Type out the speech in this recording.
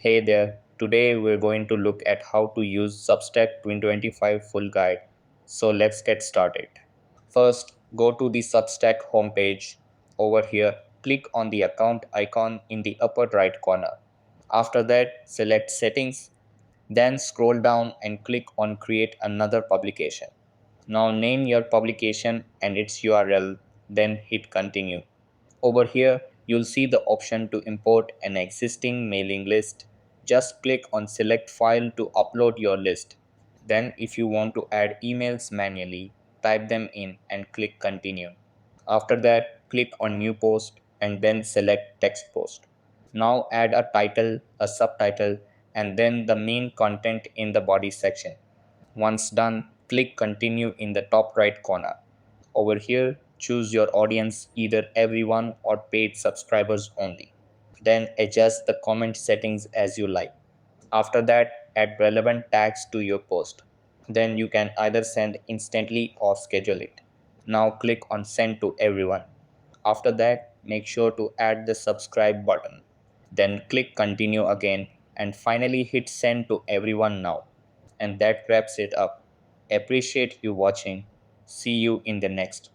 Hey there, today we're going to look at how to use Substack 2025 full guide. So let's get started. First, go to the Substack homepage. Over here, click on the account icon in the upper right corner. After that, select Settings, then scroll down and click on Create another publication. Now name your publication and its URL, then hit Continue. Over here, you'll see the option to import an existing mailing list. Just click on Select File to upload your list. Then, if you want to add emails manually, type them in and click Continue. After that, click on New Post and then select Text Post. Now, add a title, a subtitle, and then the main content in the body section. Once done, click Continue in the top right corner. Over here, choose your audience, either everyone or paid subscribers only. Then adjust the comment settings as you like. After that, add relevant tags to your post. Then you can either send instantly or schedule it. Now click on Send to everyone. After that, make sure to add the subscribe button. Then click Continue again and finally hit Send to everyone now. And that wraps it up. Appreciate you watching. See you in the next